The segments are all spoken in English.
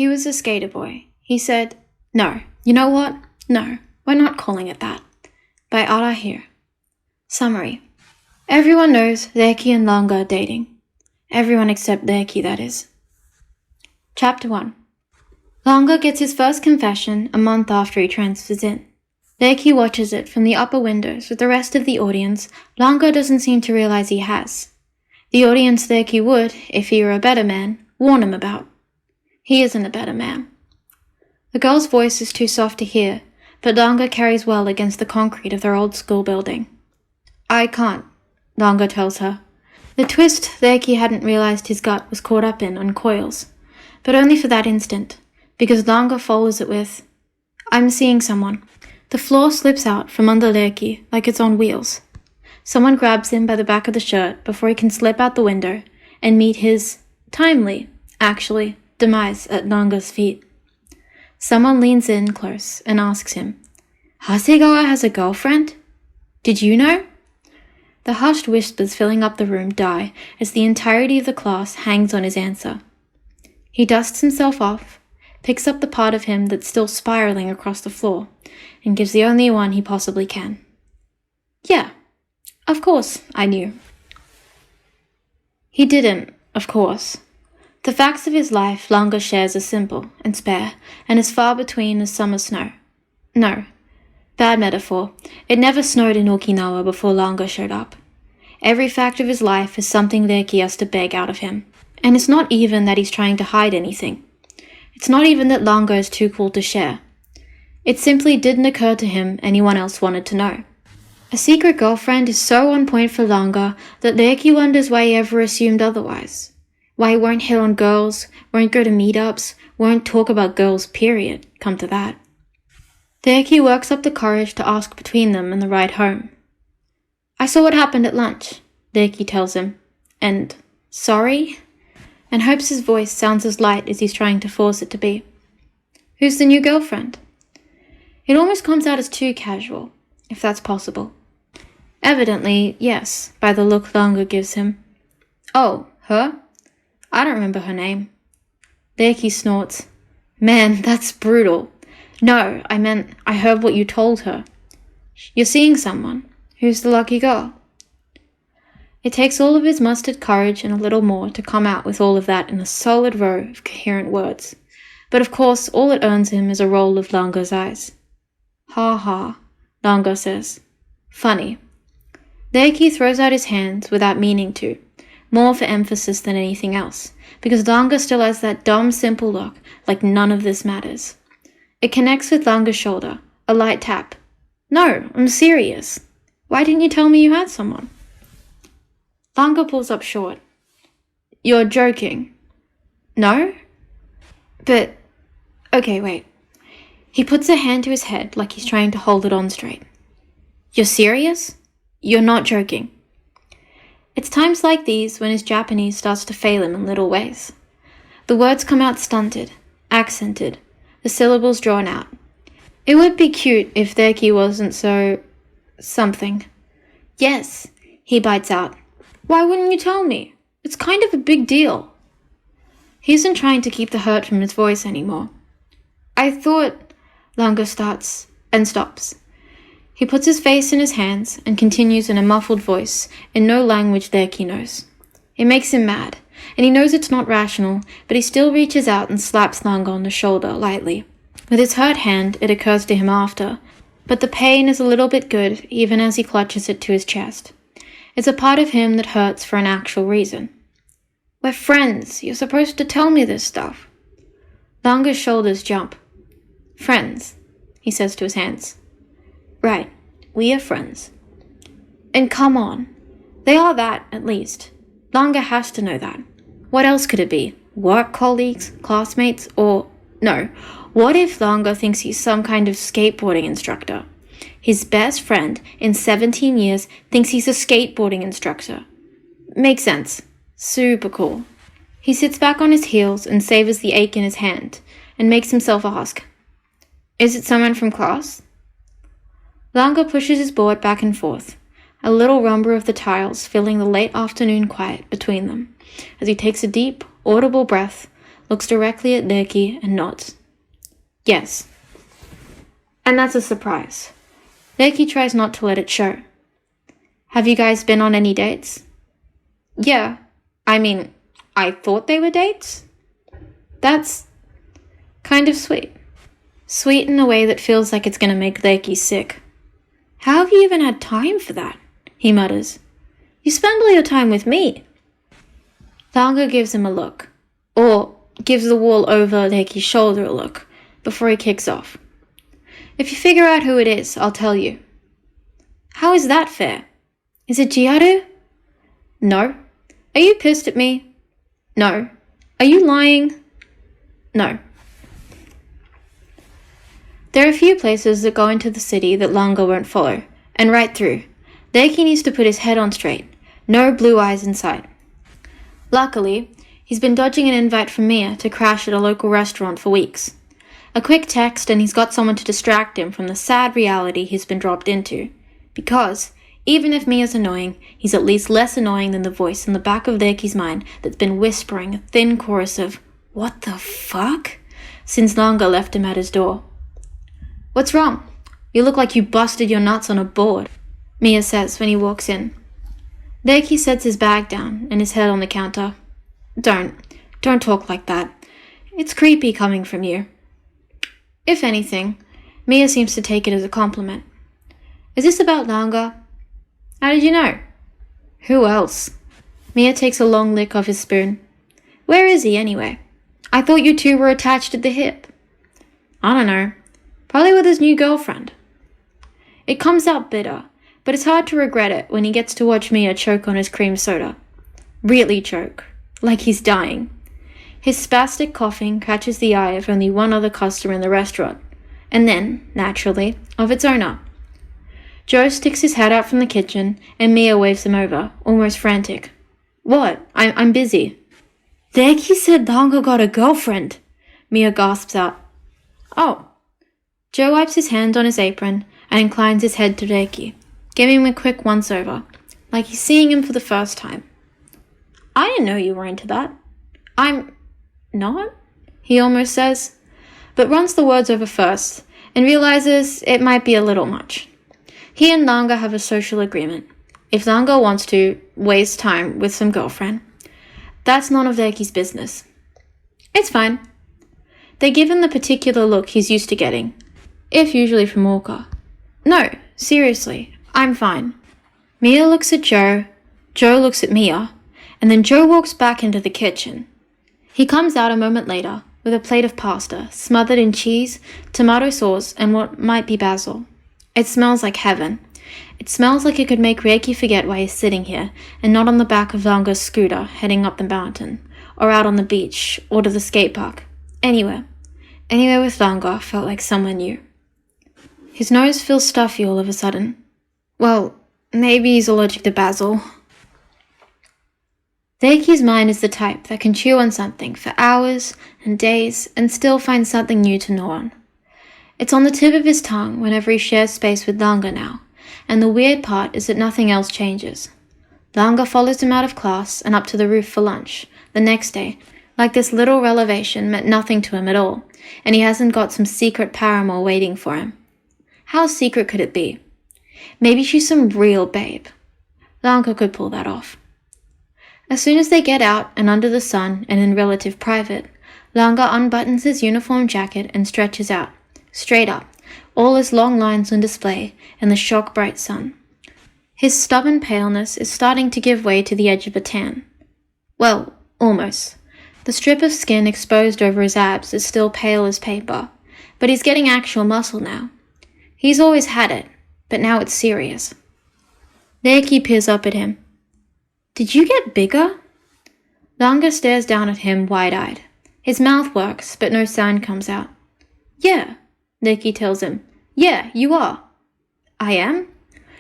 He was a skater boy. He said, "No, you know what? No, we're not calling it that." By Arahir. Summary. Everyone knows Reki and Langa are dating. Everyone except Reki, that is. Chapter 1. Langa gets his first confession a month after he transfers in. Reki watches it from the upper windows with the rest of the audience Langa doesn't seem to realize he has. The audience Reki would, if he were a better man, warn him about. He isn't a better man. The girl's voice is too soft to hear, but Langa carries well against the concrete of their old school building. "I can't," Langa tells her. The twist Reki hadn't realized his gut was caught up in uncoils, but only for that instant, because Langa follows it with, "I'm seeing someone." The floor slips out from under Reki like it's on wheels. Someone grabs him by the back of the shirt before he can slip out the window and meet his, demise at Langa's feet. Someone leans in close and asks him, "Hasegawa has a girlfriend? Did you know?" The hushed whispers filling up the room die as the entirety of the class hangs on his answer. He dusts himself off, picks up the part of him that's still spiraling across the floor, and gives the only one he possibly can. "Yeah, of course, I knew." He didn't, of course. The facts of his life Langa shares are simple and spare, and as far between as summer snow. No, bad metaphor. It never snowed in Okinawa before Langa showed up. Every fact of his life is something Reki has to beg out of him. And it's not even that he's trying to hide anything. It's not even that Langa is too cool to share. It simply didn't occur to him anyone else wanted to know. A secret girlfriend is so on point for Langa that Reki wonders why he ever assumed otherwise. Why he won't hit on girls, won't go to meetups, won't talk about girls, period, come to that. Reki works up the courage to ask between them in the ride home. "I saw what happened at lunch," Reki tells him, and "sorry?" and hopes his voice sounds as light as he's trying to force it to be. "Who's the new girlfriend?" It almost comes out as too casual, if that's possible. Evidently, yes, by the look Langa gives him. "Oh, her? I don't remember her name." Reki snorts. "Man, that's brutal. No, I meant I heard what you told her. You're seeing someone. Who's the lucky girl?" It takes all of his mustered courage and a little more to come out with all of that in a solid row of coherent words. But of course, all it earns him is a roll of Langa's eyes. "Ha ha," Langa says. "Funny." Reki throws out his hands without meaning to, more for emphasis than anything else, because Langa still has that dumb, simple look, like none of this matters. It connects with Langa's shoulder, a light tap. "No, I'm serious. Why didn't you tell me you had someone?" Langa pulls up short. "You're joking." "No? But, okay, wait." He puts a hand to his head like he's trying to hold it on straight. "You're serious? You're not joking." It's times like these when his Japanese starts to fail him in little ways. The words come out stunted, accented, the syllables drawn out. It would be cute if Reki wasn't so... something. "Yes," he bites out. "Why wouldn't you tell me? It's kind of a big deal." He isn't trying to keep the hurt from his voice anymore. "I thought..." Langa starts and stops. He puts his face in his hands and continues in a muffled voice in no language Reki knows. It makes him mad, and he knows it's not rational, but he still reaches out and slaps Langa on the shoulder lightly. With his hurt hand, it occurs to him after, but the pain is a little bit good even as he clutches it to his chest. It's a part of him that hurts for an actual reason. "We're friends. You're supposed to tell me this stuff." Langa's shoulders jump. "Friends," he says to his hands. "Right, we are friends." And come on. They are that, at least. Langa has to know that. What else could it be? Work colleagues? Classmates? Or... no. What if Langa thinks he's some kind of skateboarding instructor? His best friend in 17 years thinks he's a skateboarding instructor. Makes sense. Super cool. He sits back on his heels and savors the ache in his hand, and makes himself ask, "Is it someone from class?" Langa pushes his board back and forth, a little rumble of the tiles filling the late afternoon quiet between them, as he takes a deep, audible breath, looks directly at Reki and nods. Yes. And that's a surprise. Reki tries not to let it show. Have you guys been on any dates? Yeah. I mean, I thought they were dates. That's kind of sweet. Sweet in a way that feels like it's going to make Reki sick. How have you even had time for that? He mutters. You spend all your time with me. Langa gives him a look, or gives the wall over Reki's shoulder a look, before he kicks off. If you figure out who it is, I'll tell you. How is that fair? Is it Jiaru? No. Are you pissed at me? No. Are you lying? No. There are a few places that go into the city that Langa won't follow, and right through. Reki needs to put his head on straight. No blue eyes in sight. Luckily, he's been dodging an invite from Mia to crash at a local restaurant for weeks. A quick text and he's got someone to distract him from the sad reality he's been dropped into. Because, even if Mia's annoying, he's at least less annoying than the voice in the back of Reki's mind that's been whispering a thin chorus of, "What the fuck?" since Langa left him at his door. What's wrong? You look like you busted your nuts on a board, Mia says when he walks in. Reki sets his bag down and his head on the counter. Don't talk like that. It's creepy coming from you. If anything, Mia seems to take it as a compliment. Is this about Langa? How did you know? Who else? Mia takes a long lick of his spoon. Where is he anyway? I thought you two were attached at the hip. I don't know. Probably with his new girlfriend. It comes out bitter, but it's hard to regret it when he gets to watch Mia choke on his cream soda. Really choke. Like he's dying. His spastic coughing catches the eye of only one other customer in the restaurant, and then, naturally, of its owner. Joe sticks his head out from the kitchen, and Mia waves him over, almost frantic. What? I'm busy. Reki said Langa got a girlfriend, Mia gasps out. Oh. Joe wipes his hand on his apron and inclines his head to Reki, giving him a quick once-over, like he's seeing him for the first time. I didn't know you were into that. I'm not, he almost says, but runs the words over first and realizes it might be a little much. He and Langa have a social agreement. If Langa wants to waste time with some girlfriend, that's none of Reki's business. It's fine. They give him the particular look he's used to getting, if usually from Walker. No, seriously, I'm fine. Mia looks at Joe looks at Mia, and then Joe walks back into the kitchen. He comes out a moment later with a plate of pasta smothered in cheese, tomato sauce, and what might be basil. It smells like heaven. It smells like it could make Reki forget why he's sitting here and not on the back of Langa's scooter heading up the mountain, or out on the beach, or to the skate park. Anywhere with Langa felt like somewhere new. His nose feels stuffy all of a sudden. Well, maybe he's allergic to basil. Reki's mind is the type that can chew on something for hours and days and still find something new to gnaw on. It's on the tip of his tongue whenever he shares space with Langa now, and the weird part is that nothing else changes. Langa follows him out of class and up to the roof for lunch, the next day, like this little revelation meant nothing to him at all, and he hasn't got some secret paramour waiting for him. How secret could it be? Maybe she's some real babe. Langa could pull that off. As soon as they get out and under the sun and in relative private, Langa unbuttons his uniform jacket and stretches out, straight up, all his long lines on display in the shock-bright sun. His stubborn paleness is starting to give way to the edge of a tan. Well, almost. The strip of skin exposed over his abs is still pale as paper, but he's getting actual muscle now. He's always had it, but now it's serious. Reki peers up at him. Did you get bigger? Langa stares down at him wide-eyed. His mouth works, but no sound comes out. Yeah, Reki tells him. Yeah, you are. I am?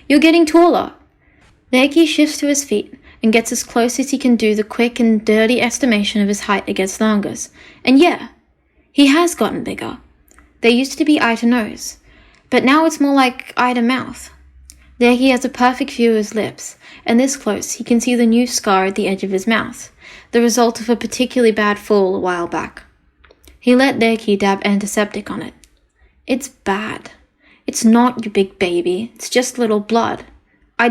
You're getting taller. Reki shifts to his feet and gets as close as he can do the quick and dirty estimation of his height against Langa's. And yeah, he has gotten bigger. They used to be eye to nose, but now it's more like eye to mouth. Reki has a perfect view of his lips, and this close he can see the new scar at the edge of his mouth, the result of a particularly bad fall a while back. He let Reki dab antiseptic on it. It's bad. It's not, you big baby. It's just little blood. I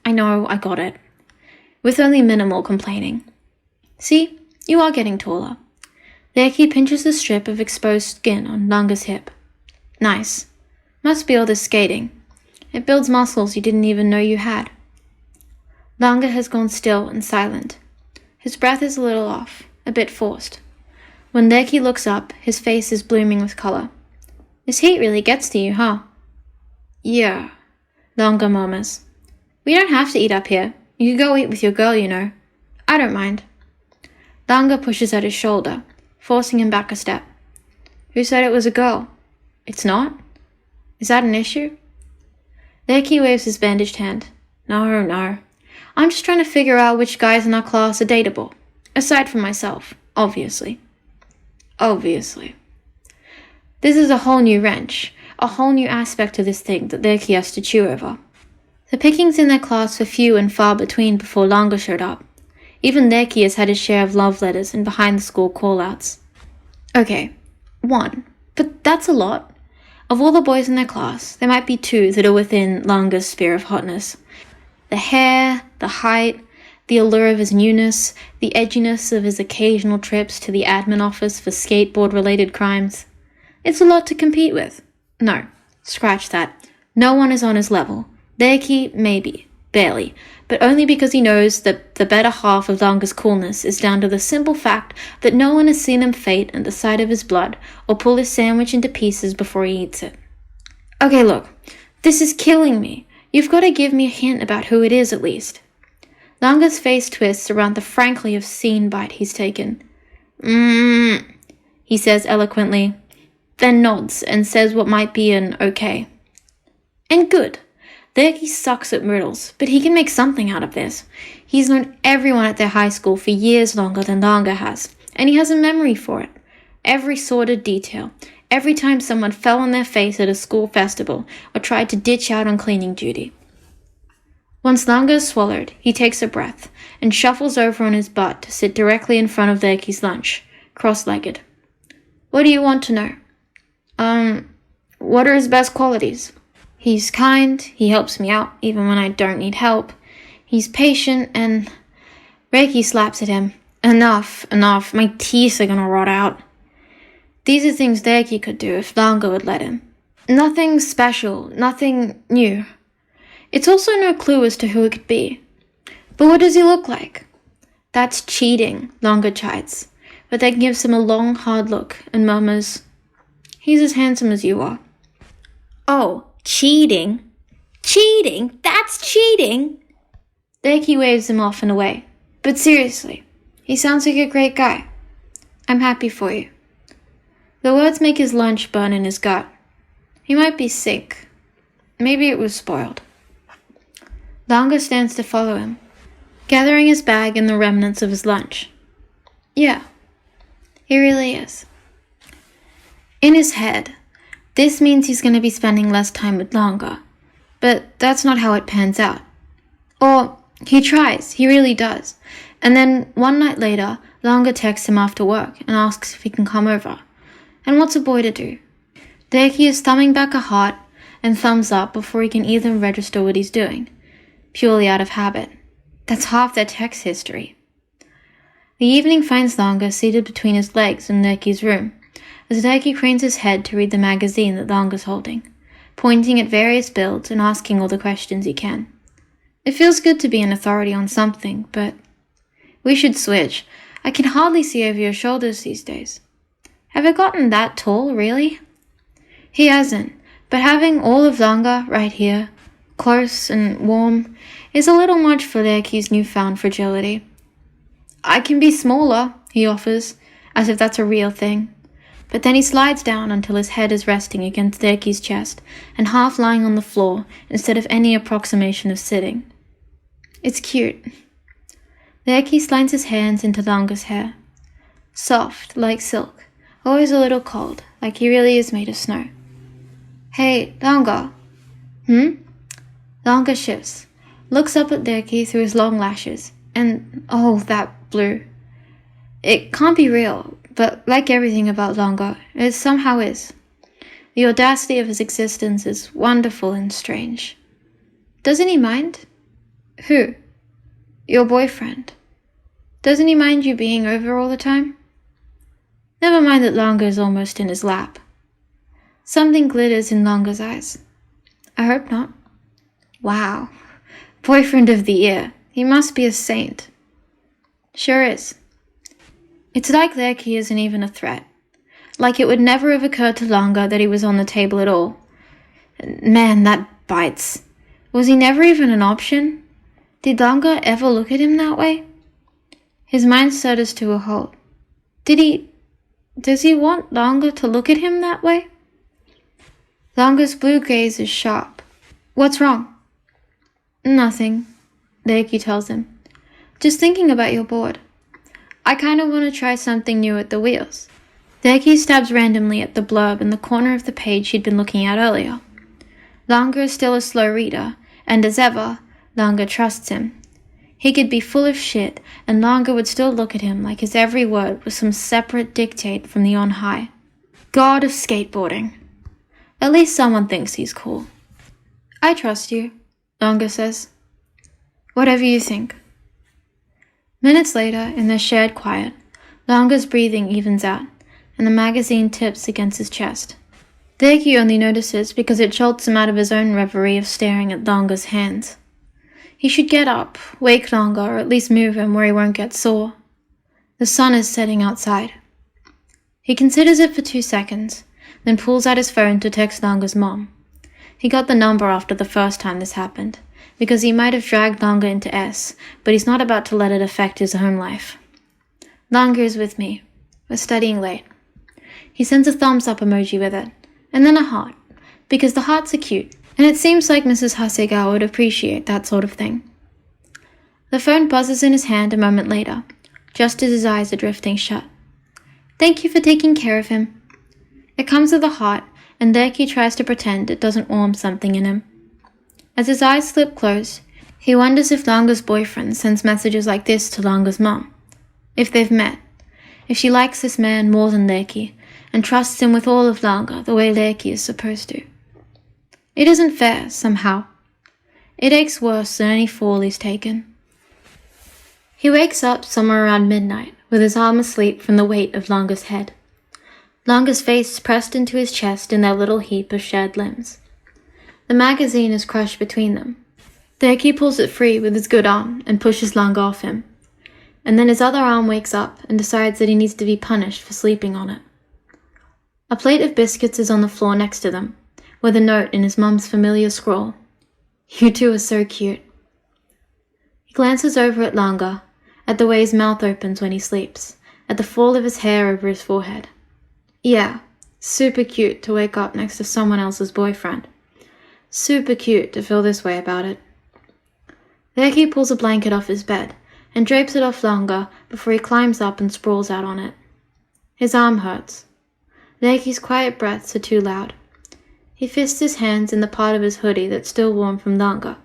know, I got it. With only minimal complaining. See, you are getting taller. Reki pinches the strip of exposed skin on Langa's hip. Nice. Must be all this skating. It builds muscles you didn't even know you had. Langa has gone still and silent. His breath is a little off, a bit forced. When Reki looks up, his face is blooming with color. This heat really gets to you, huh? Yeah, Langa murmurs. We don't have to eat up here. You can go eat with your girl, you know. I don't mind. Langa pushes at his shoulder, forcing him back a step. Who said it was a girl? It's not? Is that an issue? Reki waves his bandaged hand. No. I'm just trying to figure out which guys in our class are dateable. Aside from myself, obviously. Obviously. This is a whole new wrench, a whole new aspect of this thing that Reki has to chew over. The pickings in their class were few and far between before Langa showed up. Even Reki has had his share of love letters and behind-the-school call-outs. Okay, 1. But that's a lot. Of all the boys in their class, there might be 2 that are within Langa's sphere of hotness. The hair, the height, the allure of his newness, the edginess of his occasional trips to the admin office for skateboard-related crimes. It's a lot to compete with. No, scratch that. No one is on his level. Reki, maybe. Barely. But only because he knows that the better half of Langa's coolness is down to the simple fact that no one has seen him faint at the sight of his blood or pull his sandwich into pieces before he eats it. Okay, look. This is killing me. You've got to give me a hint about who it is, at least. Langa's face twists around the frankly obscene bite he's taken. He says eloquently, then nods and says what might be an okay. And good. Reki sucks at riddles, but he can make something out of this. He's known everyone at their high school for years longer than Langa has, and he has a memory for it. Every sordid detail, every time someone fell on their face at a school festival or tried to ditch out on cleaning duty. Once Langa is swallowed, he takes a breath and shuffles over on his butt to sit directly in front of Reki's lunch, cross-legged. What do you want to know? What are his best qualities? He's kind, he helps me out even when I don't need help. He's patient and... Reki slaps at him. Enough, my teeth are gonna rot out. These are things Reki could do if Langa would let him. Nothing special, nothing new. It's also no clue as to who it could be. But what does he look like? That's cheating, Langa chides, but then gives him a long, hard look and murmurs, He's as handsome as you are. Oh, cheating? Cheating? That's cheating! Reki waves him off and away. But seriously, he sounds like a great guy. I'm happy for you. The words make his lunch burn in his gut. He might be sick. Maybe it was spoiled. Langa stands to follow him, gathering his bag and the remnants of his lunch. Yeah, he really is. In his head, this means he's going to be spending less time with Langa, but that's not how it pans out. Or, he tries, he really does, and then one night later, Langa texts him after work and asks if he can come over. And what's a boy to do? Reki is thumbing back a heart and thumbs up before he can even register what he's doing, purely out of habit. That's half their text history. The evening finds Langa seated between his legs in Reki's room, as Reki cranes his head to read the magazine that Langa's holding, pointing at various builds and asking all the questions he can. It feels good to be an authority on something, but... We should switch. I can hardly see over your shoulders these days. Have I gotten that tall, really? He hasn't, but having all of Langa right here, close and warm, is a little much for Reki's newfound fragility. I can be smaller, he offers, as if that's a real thing. But then he slides down until his head is resting against Reki's chest and half lying on the floor instead of any approximation of sitting. It's cute. Reki slides his hands into Langa's hair. Soft, like silk, always a little cold, like he really is made of snow. Hey, Langa. Langa shifts, looks up at Reki through his long lashes, and oh, that blue. It can't be real. But like everything about Langa, it somehow is. The audacity of his existence is wonderful and strange. Doesn't he mind? Who? Your boyfriend. Doesn't he mind you being over all the time? Never mind that Langa is almost in his lap. Something glitters in Langa's eyes. I hope not. Wow. Boyfriend of the year. He must be a saint. Sure is. It's like Reki isn't even a threat. Like it would never have occurred to Langa that he was on the table at all. Man, that bites. Was he never even an option? Did Langa ever look at him that way? His mind stutters to a halt. Does he want Langa to look at him that way? Langa's blue gaze is sharp. What's wrong? Nothing, Reki tells him. Just thinking about your board. I kind of want to try something new at the wheels. Reki stabs randomly at the blurb in the corner of the page he'd been looking at earlier. Langa is still a slow reader, and as ever, Langa trusts him. He could be full of shit, and Langa would still look at him like his every word was some separate dictate from the on-high. God of skateboarding. At least someone thinks he's cool. I trust you, Langa says. Whatever you think. Minutes later, in their shared quiet, Langa's breathing evens out, and the magazine tips against his chest. Reki only notices because it jolts him out of his own reverie of staring at Langa's hands. He should get up, wake Langa, or at least move him where he won't get sore. The sun is setting outside. He considers it for 2 seconds, then pulls out his phone to text Langa's mom. He got the number after the first time this happened, because he might have dragged Langa into S, but he's not about to let it affect his home life. Langa is with me. We're studying late. He sends a thumbs up emoji with it, and then a heart, because the hearts are cute, and it seems like Mrs. Hasegawa would appreciate that sort of thing. The phone buzzes in his hand a moment later, just as his eyes are drifting shut. Thank you for taking care of him. It comes with a heart, and Reki tries to pretend it doesn't warm something in him. As his eyes slip close, he wonders if Langa's boyfriend sends messages like this to Langa's mom. If they've met. If she likes this man more than Reki, and trusts him with all of Langa the way Reki is supposed to. It isn't fair, somehow. It aches worse than any fall he's taken. He wakes up somewhere around midnight, with his arm asleep from the weight of Langa's head. Langa's face pressed into his chest in their little heap of shared limbs. The magazine is crushed between them. Reki pulls it free with his good arm and pushes Langa off him. And then his other arm wakes up and decides that he needs to be punished for sleeping on it. A plate of biscuits is on the floor next to them, with a note in his mum's familiar scrawl. You two are so cute. He glances over at Langa, at the way his mouth opens when he sleeps, at the fall of his hair over his forehead. Yeah, super cute to wake up next to someone else's boyfriend. Super cute to feel this way about it. Reki pulls a blanket off his bed and drapes it off Langa before he climbs up and sprawls out on it. His arm hurts. Reki's quiet breaths are too loud. He fists his hands in the part of his hoodie that's still warm from Langa,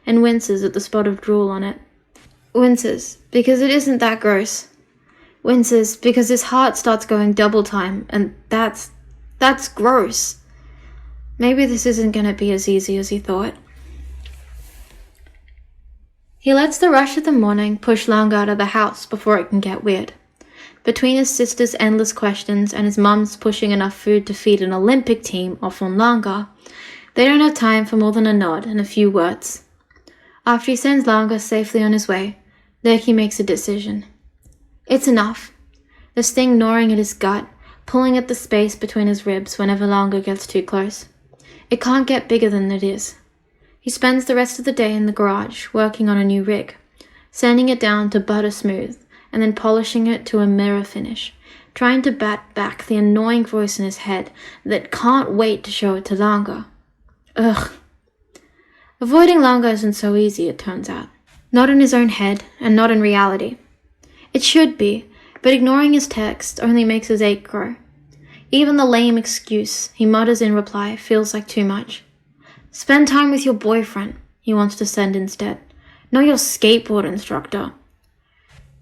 and winces at the spot of drool on it. Winces, because it isn't that gross. Winces, because his heart starts going double time, and that's gross. Maybe this isn't gonna be as easy as he thought. He lets the rush of the morning push Langa out of the house before it can get weird. Between his sister's endless questions and his mum's pushing enough food to feed an Olympic team off on Langa, they don't have time for more than a nod and a few words. After he sends Langa safely on his way, Reki makes a decision. It's enough. This thing gnawing at his gut, pulling at the space between his ribs whenever Langa gets too close. It can't get bigger than it is. He spends the rest of the day in the garage working on a new rig, sanding it down to butter smooth, and then polishing it to a mirror finish, trying to bat back the annoying voice in his head that can't wait to show it to Langa. Ugh. Avoiding Langa isn't so easy, it turns out. Not in his own head, and not in reality. It should be, but ignoring his text only makes his ache grow. Even the lame excuse he mutters in reply feels like too much. Spend time with your boyfriend, he wants to send instead. Not your skateboard instructor.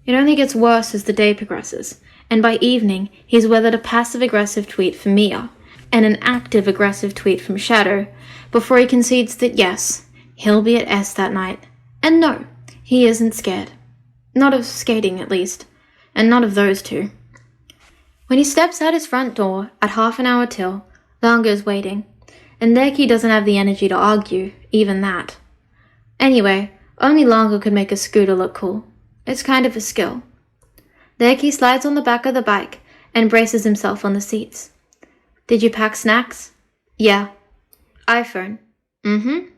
It only gets worse as the day progresses, and by evening he's weathered a passive-aggressive tweet from Mia and an active-aggressive tweet from Shadow before he concedes that yes, he'll be at S that night. And no, he isn't scared. Not of skating, at least, and not of those two. When he steps out his front door at half an hour till, Langa is waiting, and Reki doesn't have the energy to argue, even that. Anyway, only Langa could make a scooter look cool. It's kind of a skill. Reki slides on the back of the bike and braces himself on the seats. Did you pack snacks? Yeah. iPhone? Mm-hmm.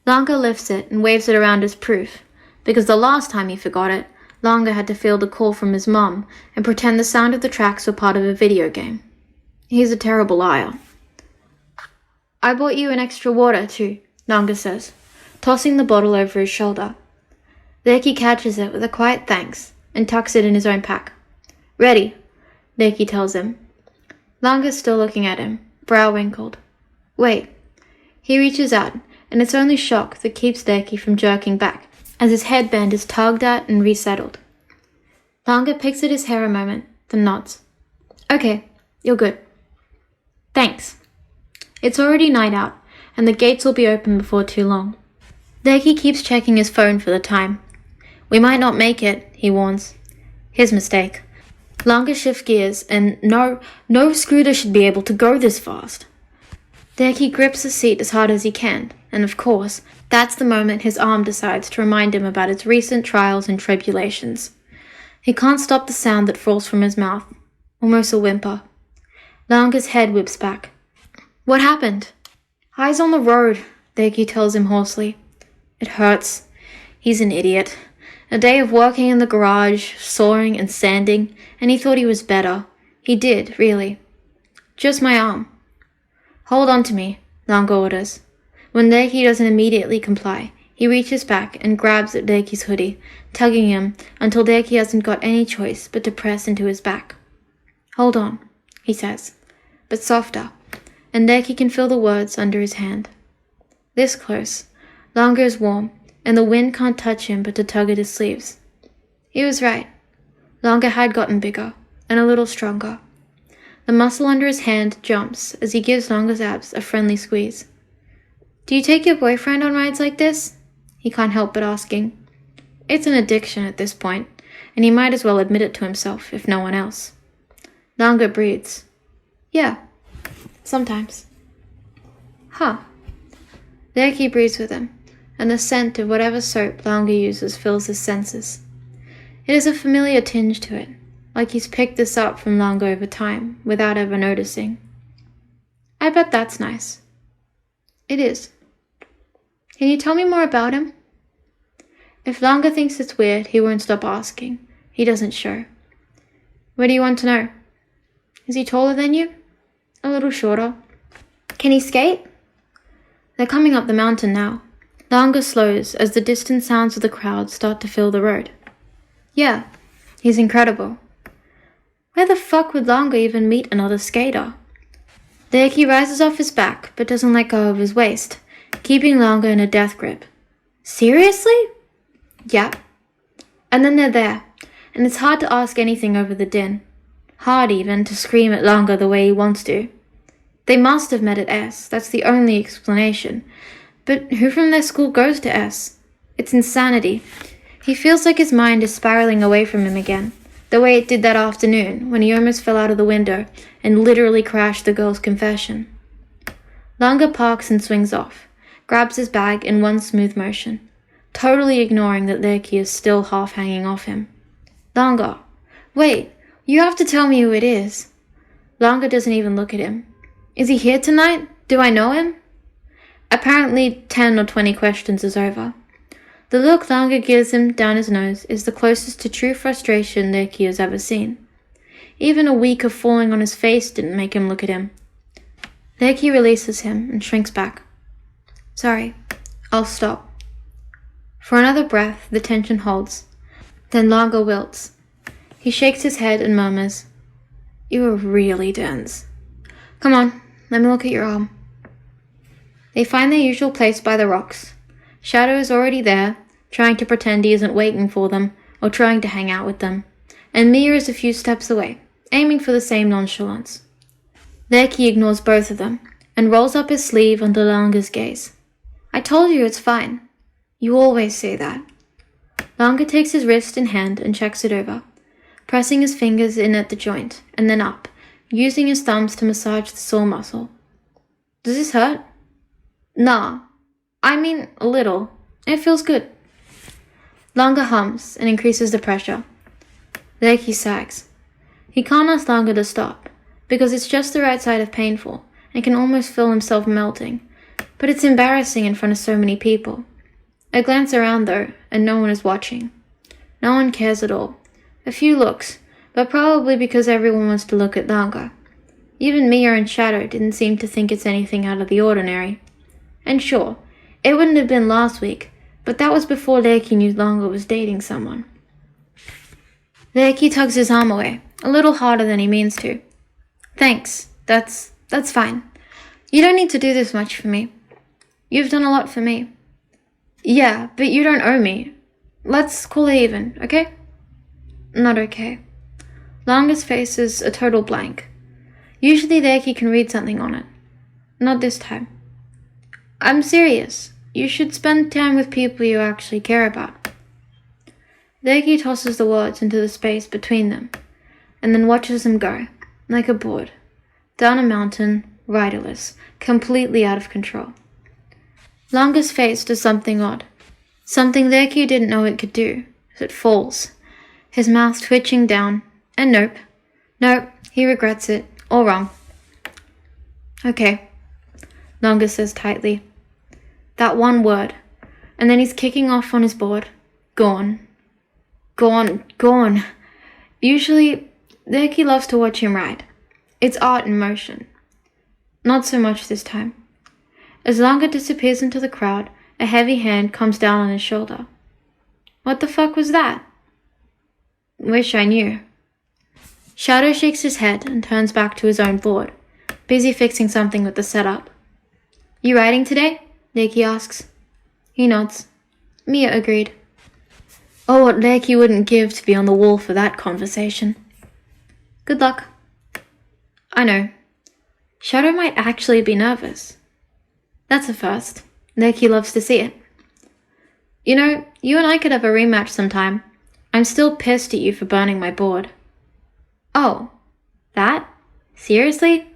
Langa lifts it and waves it around as proof, because the last time he forgot it, Langa had to field a call from his mum and pretend the sound of the tracks were part of a video game. He's a terrible liar. I bought you an extra water too, Langa says, tossing the bottle over his shoulder. Reki catches it with a quiet thanks and tucks it in his own pack. Ready, Reki tells him. Langa's still looking at him, brow wrinkled. Wait. He reaches out, and it's only shock that keeps Reki from jerking back, as his headband is tugged at and resettled. Langa picks at his hair a moment, then nods. Okay, you're good. Thanks. It's already night out, and the gates will be open before too long. Reki keeps checking his phone for the time. We might not make it, he warns. His mistake. Langa shifts gears, and no scooter should be able to go this fast. Reki grips the seat as hard as he can, and of course, that's the moment his arm decides to remind him about its recent trials and tribulations. He can't stop the sound that falls from his mouth, almost a whimper. Langa's head whips back. What happened? Eyes on the road, Reki tells him hoarsely. It hurts. He's an idiot. A day of working in the garage, sawing and sanding, and he thought he was better. He did, really. Just my arm. Hold on to me, Langa orders. When Reki doesn't immediately comply, he reaches back and grabs at Reki's hoodie, tugging him until Reki hasn't got any choice but to press into his back. Hold on, he says, but softer, and Reki can feel the words under his hand. This close, Langa is warm, and the wind can't touch him but to tug at his sleeves. He was right. Langa had gotten bigger, and a little stronger. The muscle under his hand jumps as he gives Langa's abs a friendly squeeze. Do you take your boyfriend on rides like this? He can't help but asking. It's an addiction at this point, and he might as well admit it to himself, if no one else. Langa breathes. Yeah, sometimes. Huh. Reki breathes with him, and the scent of whatever soap Langa uses fills his senses. It has a familiar tinge to it, like he's picked this up from Langa over time, without ever noticing. I bet that's nice. It is. Can you tell me more about him? If Langa thinks it's weird, he won't stop asking. He doesn't show. What do you want to know? Is he taller than you? A little shorter. Can he skate? They're coming up the mountain now. Langa slows as the distant sounds of the crowd start to fill the road. Yeah, he's incredible. Where the fuck would Langa even meet another skater? Reki rises off his back but doesn't let go of his waist, keeping Langa in a death grip. Seriously? Yeah. And then they're there, and it's hard to ask anything over the din. Hard even to scream at Langa the way he wants to. They must have met at S, that's the only explanation. But who from their school goes to S? It's insanity. He feels like his mind is spiraling away from him again, the way it did that afternoon when he almost fell out of the window and literally crashed the girl's confession. Langa parks and swings off, grabs his bag in one smooth motion, totally ignoring that Reki is still half hanging off him. Langa, wait, you have to tell me who it is. Langa doesn't even look at him. Is he here tonight? Do I know him? Apparently 10 or 20 questions is over. The look Langa gives him down his nose is the closest to true frustration Reki has ever seen. Even a week of falling on his face didn't make him look at him. Reki releases him and shrinks back. Sorry, I'll stop. For another breath, the tension holds. Then Langa wilts. He shakes his head and murmurs, You are really dense. Come on, let me look at your arm. They find their usual place by the rocks. Shadow is already there, trying to pretend he isn't waiting for them or trying to hang out with them. and Mia is a few steps away, aiming for the same nonchalance. Reki ignores both of them, and rolls up his sleeve under Langa's gaze. I told you it's fine. You always say that. Langa takes his wrist in hand and checks it over, pressing his fingers in at the joint, and then up, using his thumbs to massage the sore muscle. Does this hurt? Nah. I mean, a little. It feels good. Langa hums and increases the pressure. Reki sags. He can't ask Langa to stop, because it's just the right side of painful, and can almost feel himself melting, but it's embarrassing in front of so many people. I glance around though, and no one is watching. No one cares at all. A few looks, but probably because everyone wants to look at Langa. Even Mia and Shadow didn't seem to think it's anything out of the ordinary. And sure, it wouldn't have been last week, but that was before Reki knew Langa was dating someone. Reki tugs his arm away, a little harder than he means to. Thanks, that's fine. You don't need to do this much for me. You've done a lot for me. Yeah, but you don't owe me. Let's call it even, okay? Not okay. Langa's face is a total blank. Usually Reki can read something on it. Not this time. I'm serious. You should spend time with people you actually care about. Reki tosses the words into the space between them, and then watches them go, like a bird, down a mountain, riderless, completely out of control. Langa's face does something odd, something Reki didn't know it could do, as it falls, his mouth twitching down, and nope, he regrets it, all wrong. Okay, Langa says tightly. That one word, and then he's kicking off on his board. Gone. Usually, Reki loves to watch him ride. It's art in motion. Not so much this time. As Langa disappears into the crowd, a heavy hand comes down on his shoulder. What the fuck was that? Wish I knew. Shadow shakes his head and turns back to his own board, busy fixing something with the setup. You riding today? Reki asks. He nods. Mia agreed. Oh, what Reki wouldn't give to be on the wall for that conversation. Good luck. I know. Shadow might actually be nervous. That's a first. Reki loves to see it. You know, you and I could have a rematch sometime. I'm still pissed at you for burning my board. Oh, that? Seriously?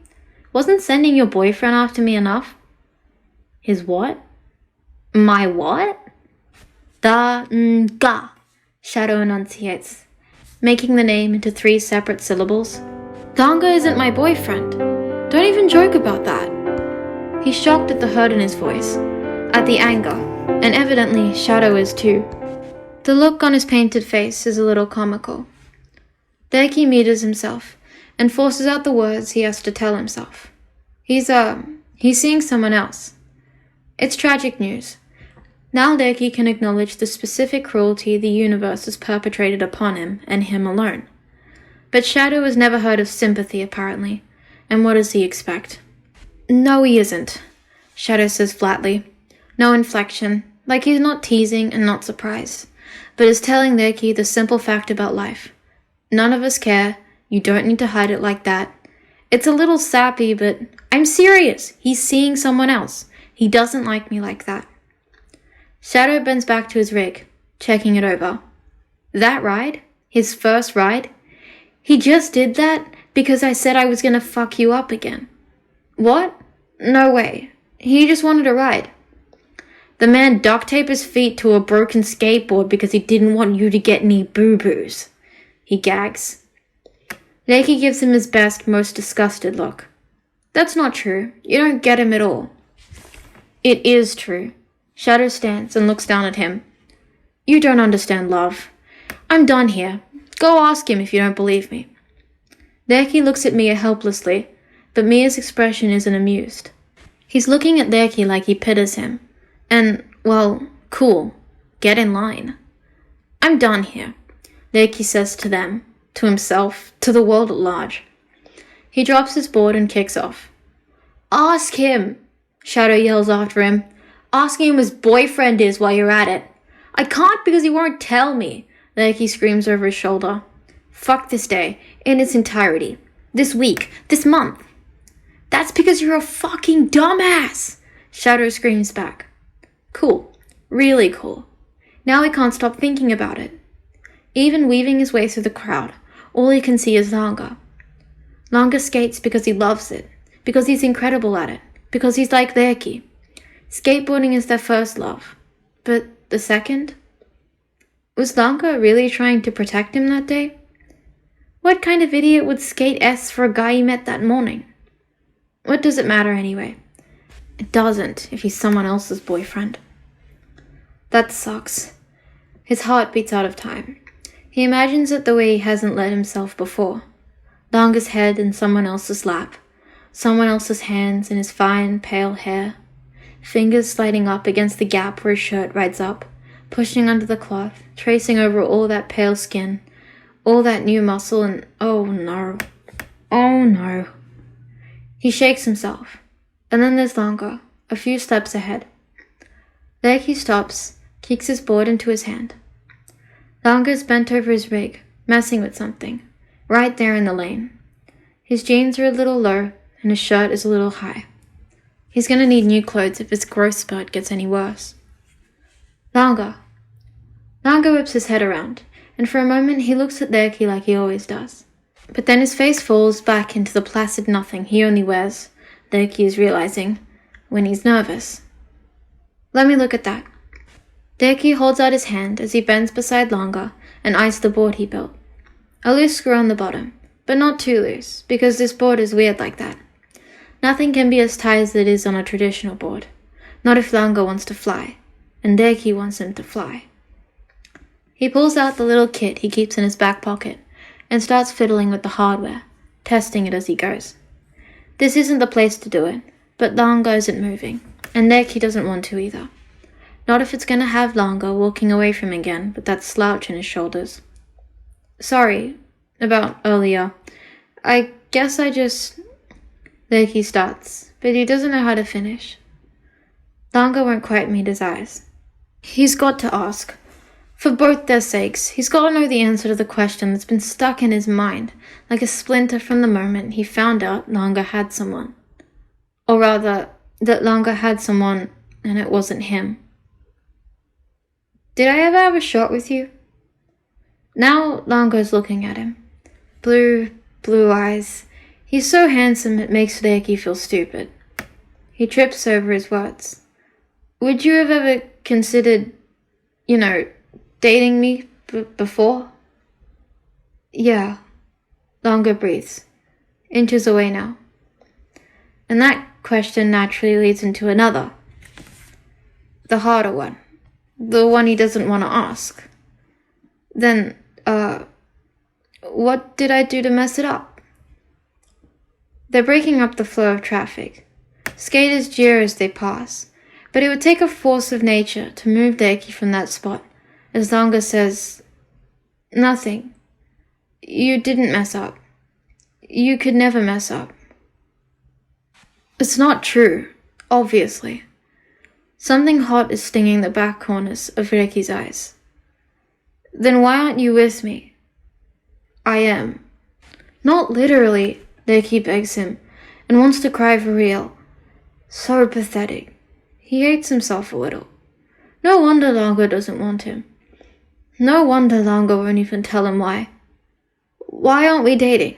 Wasn't sending your boyfriend after me enough? His what? My what? Ga, Shadow enunciates, making the name into 3 separate syllables. Langa isn't my boyfriend. Don't even joke about that. He's shocked at the hurt in his voice, at the anger, and evidently Shadow is too. The look on his painted face is a little comical. Reki meters himself, and forces out the words he has to tell himself. He's seeing someone else. It's tragic news. Now Reki can acknowledge the specific cruelty the universe has perpetrated upon him and him alone. But Shadow has never heard of sympathy, apparently, and what does he expect? No, he isn't, Shadow says flatly. No inflection, like he's not teasing and not surprised, but is telling Reki the simple fact about life. None of us care, you don't need to hide it like that. It's a little sappy, but I'm serious, he's seeing someone else. He doesn't like me like that. Shadow bends back to his rig, checking it over. That ride? His first ride? He just did that because I said I was gonna fuck you up again. What? No way. He just wanted a ride. The man duct taped his feet to a broken skateboard because he didn't want you to get any boo-boos. He gags. Reki gives him his best, most disgusted look. That's not true. You don't get him at all. It is true. Shadow stands and looks down at him. You don't understand love. I'm done here. Go ask him if you don't believe me. Reki looks at Mia helplessly, but Mia's expression isn't amused. He's looking at Reki like he pities him. And, well, cool. Get in line. I'm done here, Reki says to them, to himself, to the world at large. He drops his board and kicks off. Ask him, Shadow yells after him. Ask him who his boyfriend is while you're at it. I can't because he won't tell me, Reki screams over his shoulder. Fuck this day, in its entirety. This week, this month. That's because you're a fucking dumbass, Shadow screams back. Cool. Really cool. Now he can't stop thinking about it. Even weaving his way through the crowd, all he can see is Langa. Langa skates because he loves it, because he's incredible at it, because he's like Reki. Skateboarding is their first love. But the second? Was Langa really trying to protect him that day? What kind of idiot would skate S for a guy he met that morning? What does it matter anyway? It doesn't if he's someone else's boyfriend. That sucks. His heart beats out of time. He imagines it the way he hasn't let himself before. Langa's head in someone else's lap, someone else's hands in his fine, pale hair, fingers sliding up against the gap where his shirt rides up, pushing under the cloth, tracing over all that pale skin, all that new muscle, and oh no. Oh no. He shakes himself, and then there's Langa, a few steps ahead. There he stops, kicks his board into his hand. Langa's bent over his rig, messing with something, right there in the lane. His jeans are a little low, and his shirt is a little high. He's gonna need new clothes if his growth spurt gets any worse. Langa. Langa whips his head around, and for a moment he looks at Reki like he always does. But then his face falls back into the placid nothing he only wears, Reki is realizing, when he's nervous. Let me look at that. Reki holds out his hand as he bends beside Langa and eyes the board he built. A loose screw on the bottom, but not too loose, because this board is weird like that. Nothing can be as tight as it is on a traditional board. Not if Langa wants to fly, and Reki wants him to fly. He pulls out the little kit he keeps in his back pocket and starts fiddling with the hardware, testing it as he goes. This isn't the place to do it, but Langa isn't moving, and Reki doesn't want to either. Not if it's going to have Langa walking away from him again with that slouch in his shoulders. Sorry about earlier. I guess I just... Reki starts, but he doesn't know how to finish. Langa won't quite meet his eyes. He's got to ask. For both their sakes, he's got to know the answer to the question that's been stuck in his mind, like a splinter from the moment he found out Langa had someone. Or rather, that Langa had someone and it wasn't him. Did I ever have a shot with you? Now Langa's looking at him. Blue eyes. He's so handsome it makes Reki feel stupid. He trips over his words. Would you have ever considered, dating me before? Yeah. Langa breathes. Inches away now. And that question naturally leads into another. The harder one. The one he doesn't want to ask. Then, what did I do to mess it up? They're breaking up the flow of traffic. Skaters jeer as they pass, but it would take a force of nature to move Reki from that spot, as Langa says, Nothing. You didn't mess up. You could never mess up. It's not true, obviously. Something hot is stinging the back corners of Reki's eyes. Then why aren't you with me? I am. Not literally, Reki begs him, and wants to cry for real. So pathetic. He hates himself a little. No wonder Langa doesn't want him. No wonder Langa won't even tell him why. Why aren't we dating?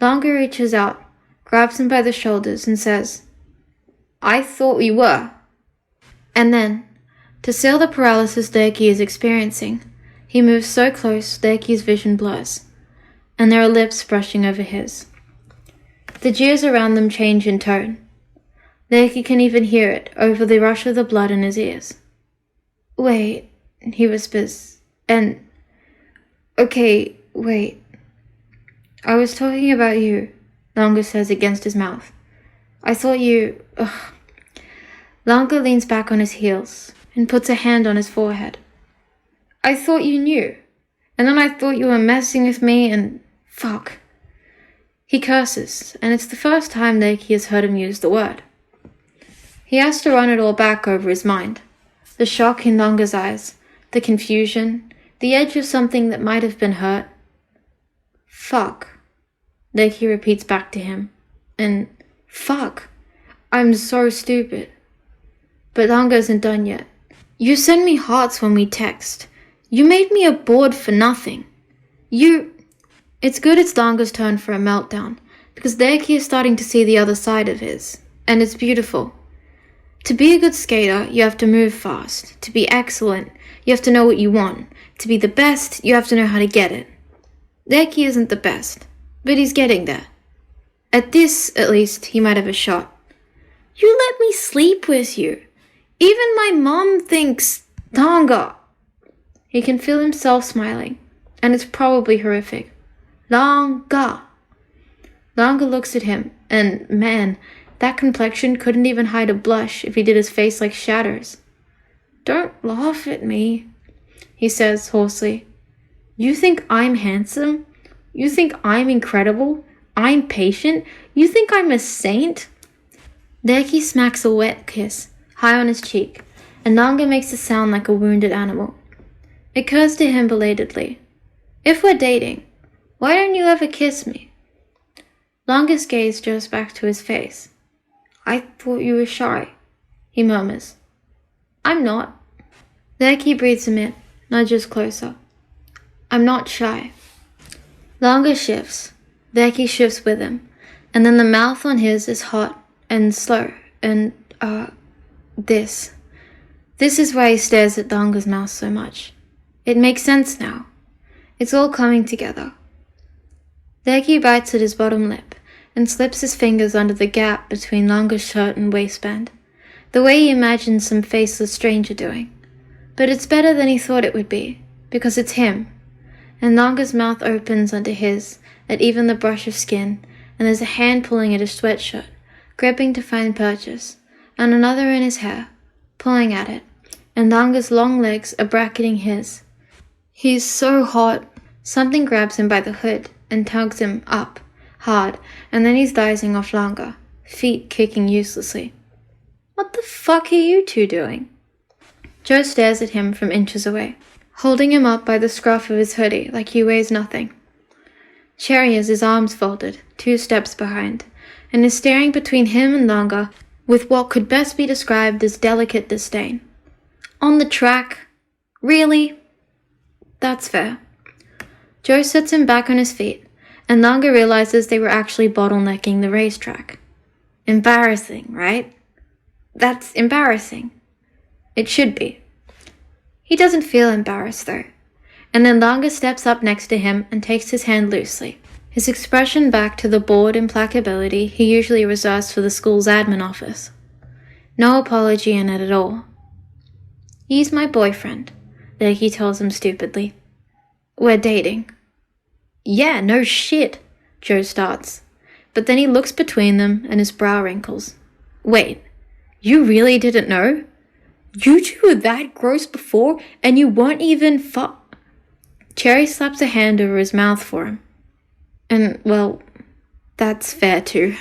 Langa reaches out, grabs him by the shoulders, and says, I thought we were. And then, to seal the paralysis Reki is experiencing, he moves so close Reki's vision blurs, and there are lips brushing over his. The jeers around them change in tone. Reki can even hear it over the rush of the blood in his ears. Wait, he whispers, and... Okay, wait. I was talking about you, Langa says against his mouth. I thought you... Ugh. Langa leans back on his heels and puts a hand on his forehead. I thought you knew, and then I thought you were messing with me and... Fuck. He curses, and it's the first time Reki has heard him use the word. He has to run it all back over his mind. The shock in Langa's eyes, the confusion, the edge of something that might have been hurt, Fuck. Reki repeats back to him. And fuck. I'm so stupid. But Langa isn't done yet. You send me hearts when we text. You made me a board for nothing. It's good it's Langa's turn for a meltdown, because Reki is starting to see the other side of his, and it's beautiful. To be a good skater, you have to move fast. To be excellent, you have to know what you want. To be the best, you have to know how to get it. Reki isn't the best, but he's getting there. At this, at least, he might have a shot. You let me sleep with you. Even my mom thinks Langa. He can feel himself smiling, and it's probably horrific. Langa. Langa looks at him, and man, that complexion couldn't even hide a blush if he did his face like shatters. Don't laugh at me, he says hoarsely. You think I'm handsome? You think I'm incredible? I'm patient? You think I'm a saint? Reki smacks a wet kiss high on his cheek, and Langa makes a sound like a wounded animal. It occurs to him belatedly. If we're dating, why don't you ever kiss me? Langa's gaze goes back to his face. I thought you were shy, he murmurs. I'm not. Reki breathes a bit, nudges closer. I'm not shy. Langa shifts. Reki shifts with him, and then the mouth on his is hot and slow, and, This is why he stares at Langa's mouth so much. It makes sense now. It's all coming together. Reki bites at his bottom lip and slips his fingers under the gap between Langa's shirt and waistband, the way he imagined some faceless stranger doing. But it's better than he thought it would be, because it's him. And Langa's mouth opens under his at even the brush of skin, and there's a hand pulling at his sweatshirt, gripping to find purchase, and another in his hair, pulling at it, and Langa's long legs are bracketing his. He's so hot, something grabs him by the hood and tugs him up, hard, and then he's dizing off Langa, feet kicking uselessly. What the fuck are you two doing? Joe stares at him from inches away, holding him up by the scruff of his hoodie like he weighs nothing. Cherry has his arms folded, 2 steps behind, and is staring between him and Langa with what could best be described as delicate disdain. On the track? Really? That's fair. Joe sets him back on his feet, and Langa realizes they were actually bottlenecking the racetrack. Embarrassing, right? That's embarrassing. It should be. He doesn't feel embarrassed, though, and then Langa steps up next to him and takes his hand loosely, his expression back to the bored implacability he usually reserves for the school's admin office. No apology in it at all. He's my boyfriend, Reki tells him stupidly. We're dating. Yeah, no shit, Joe starts, but then he looks between them and his brow wrinkles. Wait, you really didn't know? You two were that gross before, and you weren't even Cherry slaps a hand over his mouth for him. And, well, that's fair too.